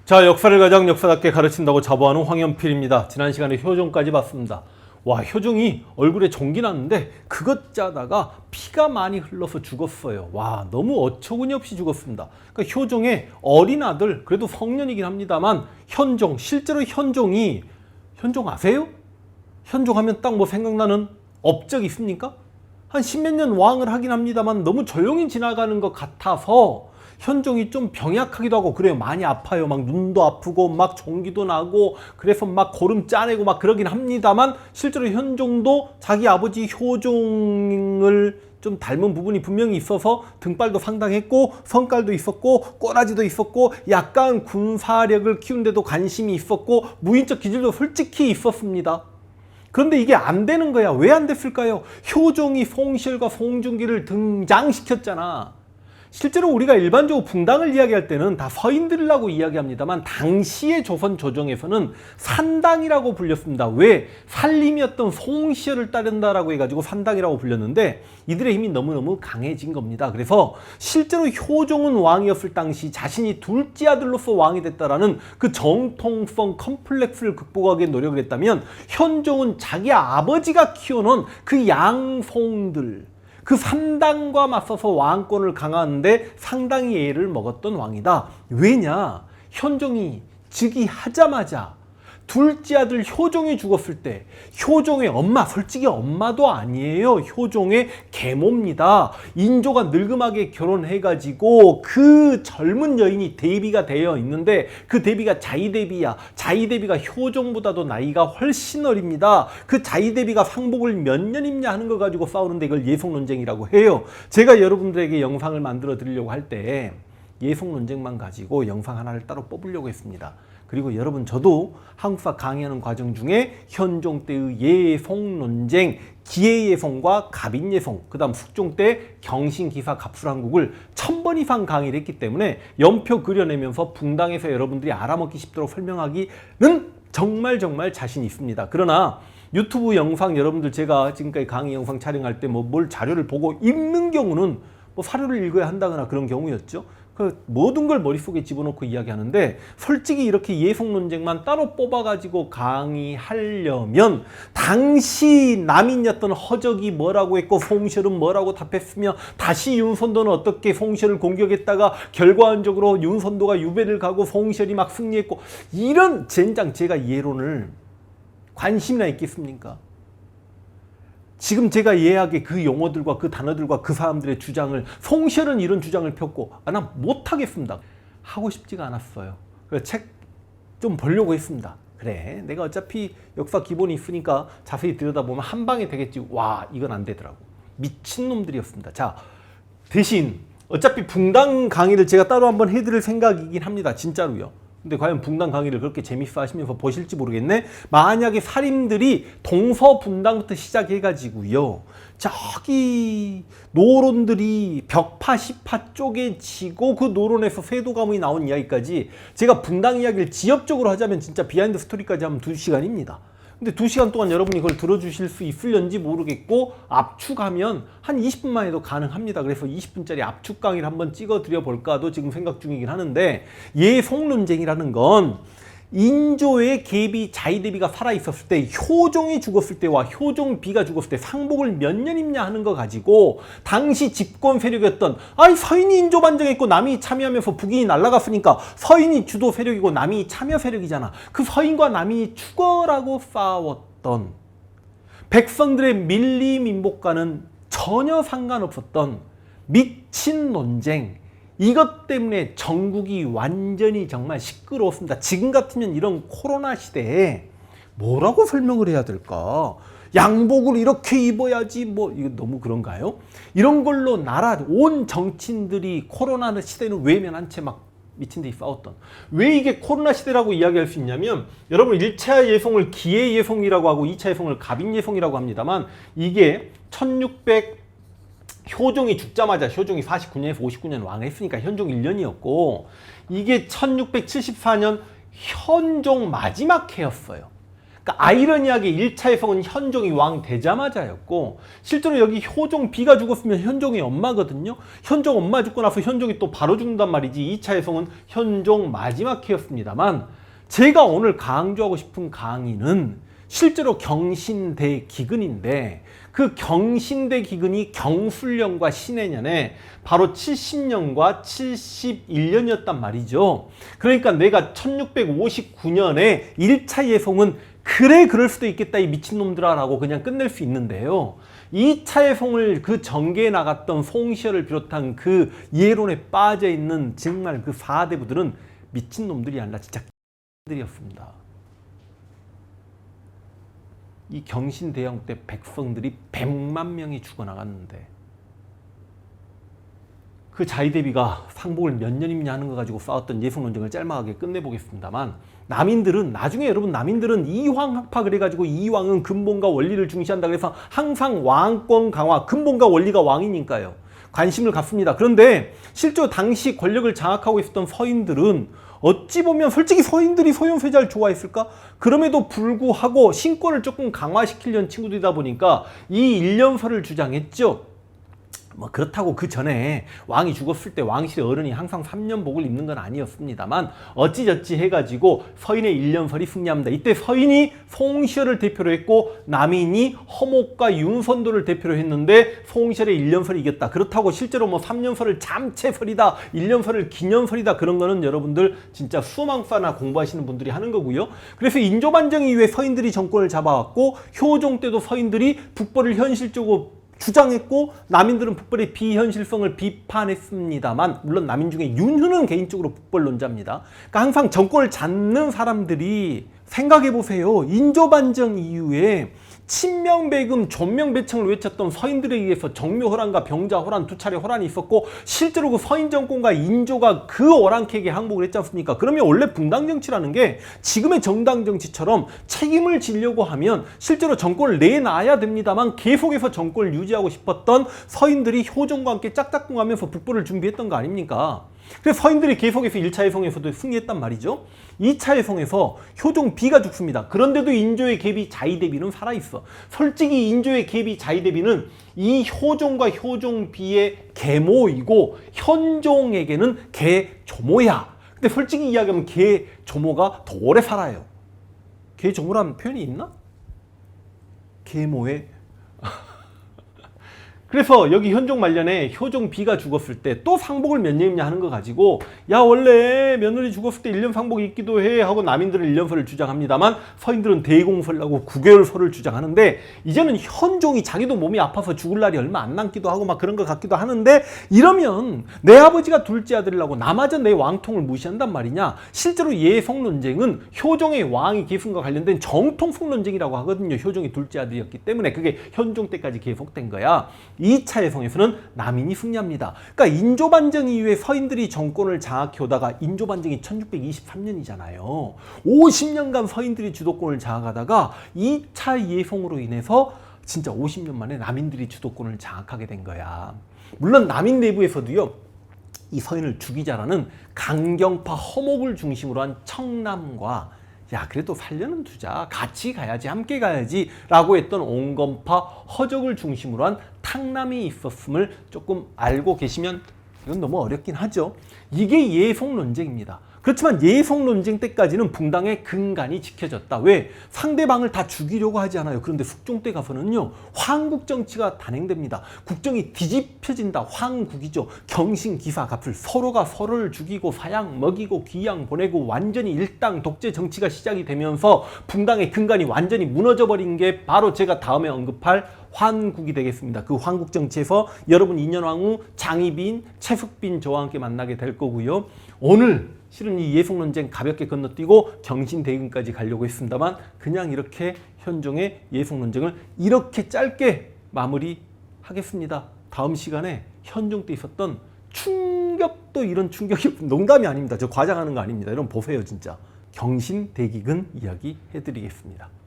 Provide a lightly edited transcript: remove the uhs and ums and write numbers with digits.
자, 역사를 가장 역사답게 가르친다고 자부하는 황연필입니다. 지난 시간에 효종까지 봤습니다. 와, 효종이 얼굴에 종기 났는데 그것 짜다가 피가 많이 흘러서 죽었어요. 와, 너무 어처구니 없이 죽었습니다. 그러니까 효종의 어린 아들, 그래도 성년이긴 합니다만 현종, 실제로 현종 아세요? 현종하면 딱 뭐 생각나는 업적이 있습니까? 한 십몇 년 왕을 하긴 합니다만 너무 조용히 지나가는 것 같아서 현종이 좀 병약하기도 하고 그래요. 많이 아파요. 막 눈도 아프고 막 종기도 나고 그래서 막 고름 짜내고 막 그러긴 합니다만 실제로 현종도 자기 아버지 효종을 좀 닮은 부분이 분명히 있어서 등발도 상당했고 성깔도 있었고 꼬라지도 있었고 약간 군사력을 키우는데도 관심이 있었고 무인적 기질도 솔직히 있었습니다. 그런데 이게 안 되는 거야. 왜 안 됐을까요? 효종이 송시열과 송중기를 등장시켰잖아. 실제로 우리가 일반적으로 붕당을 이야기할 때는 다 서인들이라고 이야기합니다만 당시의 조선 조정에서는 산당이라고 불렸습니다. 왜? 살림이었던 송시열을 따른다라고 해가지고 산당이라고 불렸는데 이들의 힘이 너무너무 강해진 겁니다. 그래서 실제로 효종은 왕이었을 당시 자신이 둘째 아들로서 왕이 됐다라는 그 정통성 컴플렉스를 극복하기 위해 노력을 했다면 현종은 자기 아버지가 키워놓은 그 양송들 그 산당과 맞서서 왕권을 강화하는데 상당히 애를 먹었던 왕이다. 왜냐? 현종이 즉위하자마자 둘째 아들 효종이 죽었을 때 효종의 엄마, 솔직히 엄마도 아니에요. 효종의 계모입니다. 인조가 늙음하게 결혼해가지고 그 젊은 여인이 대비가 되어 있는데 그 대비가 자이대비야. 자이대비가 효종보다도 나이가 훨씬 어립니다. 그 자이대비가 상복을 몇 년 입냐 하는 거 가지고 싸우는데 이걸 예속 논쟁이라고 해요. 제가 여러분들에게 영상을 만들어 드리려고 할 때 예속 논쟁만 가지고 영상 하나를 따로 뽑으려고 했습니다. 그리고 여러분, 저도 한국사 강의하는 과정 중에 현종 때의 예송 논쟁, 기해예송과 갑인예송, 그 다음 숙종 때 경신기사 갑술한국을 1000번 이상 강의를 했기 때문에 연표 그려내면서 붕당에서 여러분들이 알아먹기 쉽도록 설명하기는 정말 자신이 있습니다. 그러나 유튜브 영상 여러분들 제가 지금까지 강의 영상 촬영할 때 뭘 자료를 보고 읽는 경우는 뭐 사료를 읽어야 한다거나 그런 경우였죠. 그 모든 걸 머릿속에 집어넣고 이야기하는데 솔직히 이렇게 예속 논쟁만 따로 뽑아가지고 강의하려면 당시 남인이었던 허적이 뭐라고 했고 송시열은 뭐라고 답했으며 다시 윤선도는 어떻게 송시열을 공격했다가 결과적으로 윤선도가 유배를 가고 송시열이 막 승리했고 이런 젠장 제가 예론을 관심이나 있겠습니까? 지금 제가 이해하기에 그 용어들과 그 단어들과 그 사람들의 주장을 송시열은 이런 주장을 폈고 난 못하겠습니다. 하고 싶지가 않았어요. 그래서 책 좀 보려고 했습니다. 그래, 내가 어차피 역사 기본이 있으니까 자세히 들여다보면 한 방에 되겠지. 와, 이건 안 되더라고. 미친놈들이었습니다. 자, 대신 어차피 붕당 강의를 제가 따로 한번 해드릴 생각이긴 합니다. 진짜로요. 근데 과연 붕당 강의를 그렇게 재밌어 하시면서 보실지 모르겠네. 만약에 사림들이 동서분당부터 시작해가지고요, 저기 노론들이 벽파 시파 쪽에 지고 그 노론에서 세도 가문이 나온 이야기까지 제가 붕당 이야기를 지엽적으로 하자면 진짜 비하인드 스토리까지 하면 2시간입니다. 근데 2시간 동안 여러분이 그걸 들어주실 수 있을런지 모르겠고 압축하면 한 20분만 해도 가능합니다. 그래서 20분짜리 압축 강의를 한번 찍어 드려 볼까도 지금 생각 중이긴 하는데, 예속 논쟁이라는 건 인조의 계비 자이대비가 살아있었을 때 효종이 죽었을 때와 효종비가 죽었을 때 상복을 몇 년 입냐 하는 거 가지고 당시 집권 세력이었던 서인이 인조 반정했고 남이 참여하면서 북인이 날아갔으니까 서인이 주도 세력이고 남이 참여 세력이잖아. 그 서인과 남이 죽어라고 싸웠던 백성들의 밀리민복과는 전혀 상관없었던 미친 논쟁, 이것 때문에 전국이 완전히 정말 시끄러웠습니다. 지금 같으면 이런 코로나 시대에 뭐라고 설명을 해야 될까? 양복을 이렇게 입어야지 뭐 이거 너무 그런가요? 이런 걸로 나라 온 정치인들이 코로나 시대는 외면한 채 막 미친 듯이 싸웠던, 왜 이게 코로나 시대라고 이야기할 수 있냐면, 여러분 1차 예송을 기해예송이라고 하고 2차 예송을 갑인예송이라고 합니다만, 이게 1600 효종이 죽자마자, 효종이 49년에서 59년 왕했으니까 현종 1년이었고 이게 1674년 현종 마지막 해였어요. 그러니까 아이러니하게 1차 해성은 현종이 왕 되자마자였고 실제로 여기 효종 B가 죽었으면 현종이 엄마거든요. 현종 엄마 죽고 나서 현종이 또 바로 죽는단 말이지. 2차 해성은 현종 마지막 해였습니다만 제가 오늘 강조하고 싶은 강의는 실제로 경신대기근인데 그 경신대기근이 경술년과 신해년에 바로 70년과 71년이었단 말이죠. 그러니까 내가 1659년에 1차 예송은 그래 그럴 수도 있겠다 이 미친놈들아 라고 그냥 끝낼 수 있는데요. 2차 예송을 그 전개에 나갔던 송시열을 비롯한 그 예론에 빠져있는 정말 그 사대부들은 미친놈들이 아니라 진짜 들이었습니다. 이 경신대영 때 백성들이 100만 명이 죽어나갔는데 그 자의대비가 상복을 몇 년이냐 하는 거 가지고 싸웠던 예성 논쟁을 짤막하게 끝내보겠습니다만 남인들은 나중에 여러분 남인들은 이황학파 그래가지고 이황은 근본과 원리를 중시한다 그래서 항상 왕권 강화 근본과 원리가 왕이니까요. 관심을 갖습니다. 그런데 실제로 당시 권력을 장악하고 있었던 서인들은 어찌 보면 솔직히 서인들이 소현세자를 좋아했을까? 그럼에도 불구하고 신권을 조금 강화시키려는 친구들이다 보니까 이 일련설을 주장했죠. 뭐 그렇다고 그 전에 왕이 죽었을 때 왕실의 어른이 항상 3년복을 입는 건 아니었습니다만 어찌저찌 해가지고 서인의 일련설이 승리합니다. 이때 서인이 송시열을 대표로 했고 남인이 허목과 윤선도를 대표로 했는데 송시열의 일련설이 이겼다. 그렇다고 실제로 뭐 3년설을 잠체설이다, 일련설을 기년설이다 그런 거는 여러분들 진짜 수망사나 공부하시는 분들이 하는 거고요. 그래서 인조반정 이후에 서인들이 정권을 잡아왔고 효종 때도 서인들이 북벌을 현실적으로 주장했고 남인들은 북벌의 비현실성을 비판했습니다만 물론 남인 중에 윤휴는 개인적으로 북벌론자입니다. 그러니까 항상 정권을 잡는 사람들이 생각해보세요. 인조반정 이후에 친명배금, 존명배청을 외쳤던 서인들에 의해서 정묘호란과 병자호란 두 차례 호란이 있었고 실제로 그 서인 정권과 인조가 그 오랑캐에게 항복을 했지 않습니까? 그러면 원래 분당정치라는 게 지금의 정당정치처럼 책임을 지려고 하면 실제로 정권을 내놔야 됩니다만 계속해서 정권을 유지하고 싶었던 서인들이 효종과 함께 짝짝꿍하면서 북벌을 준비했던 거 아닙니까? 그래서 서인들이 계속해서 1차 해성에서도 승리했단 말이죠. 2차 해성에서 효종 B가 죽습니다. 그런데도 인조의 계비 자의대비는 살아있어. 솔직히 인조의 계비 자의대비는 이 효종과 효종 B의 계모이고 현종에게는 계조모야. 근데 솔직히 이야기하면 계조모가 더 오래 살아요. 계조모라는 표현이 있나? 계모의 그래서 여기 현종 말년에 효종 B가 죽었을 때 또 상복을 몇 년이냐 하는 거 가지고 야 원래 며느리 죽었을 때 1년 상복이 있기도 해 하고 남인들은 1년설을 주장합니다만 서인들은 대공설하고 9개월설을 주장하는데 이제는 현종이 자기도 몸이 아파서 죽을 날이 얼마 안 남기도 하고 막 그런 것 같기도 하는데 이러면 내 아버지가 둘째 아들이라고 나마저 내 왕통을 무시한단 말이냐. 실제로 예성 논쟁은 효종의 왕이 계승과 관련된 정통성 논쟁이라고 하거든요. 효종이 둘째 아들이었기 때문에 그게 현종 때까지 계속된 거야. 2차 해성에서는 남인이 승리합니다. 그러니까 인조반정 이후에 서인들이 정권을 장악해 오다가 인조반정이 1623년이잖아요. 50년간 서인들이 주도권을 장악하다가 2차 예성으로 인해서 진짜 50년 만에 남인들이 주도권을 장악하게 된 거야. 물론 남인 내부에서도요. 이 서인을 죽이자라는 강경파 허목을 중심으로 한 청남과 야 그래도 살려는 두자 같이 가야지 함께 가야지 라고 했던 온건파 허적을 중심으로 한 탕남이 있었음을 조금 알고 계시면 이건 너무 어렵긴 하죠. 이게 예송 논쟁입니다. 그렇지만 예송 논쟁 때까지는 붕당의 근간이 지켜졌다. 왜? 상대방을 다 죽이려고 하지 않아요. 그런데 숙종 때 가서는요. 황국 정치가 단행됩니다. 국정이 뒤집혀진다. 황국이죠. 경신기사 갑을 서로가 서로를 죽이고 사양 먹이고 귀양 보내고 완전히 일당 독재 정치가 시작이 되면서 붕당의 근간이 완전히 무너져버린 게 바로 제가 다음에 언급할 환국이 되겠습니다. 그 황국 정치에서 여러분 인현왕후, 장희빈, 최숙빈 저와 함께 만나게 될 거고요. 오늘 실은 이 예속 논쟁 가볍게 건너뛰고 경신대근까지 가려고 했습니다만 그냥 이렇게 현종의 예속 논쟁을 이렇게 짧게 마무리하겠습니다. 다음 시간에 현종 때 있었던 충격도 이런 충격이 농담이 아닙니다. 저 과장하는 거 아닙니다. 여러분 보세요 진짜. 경신대기근 이야기 해드리겠습니다.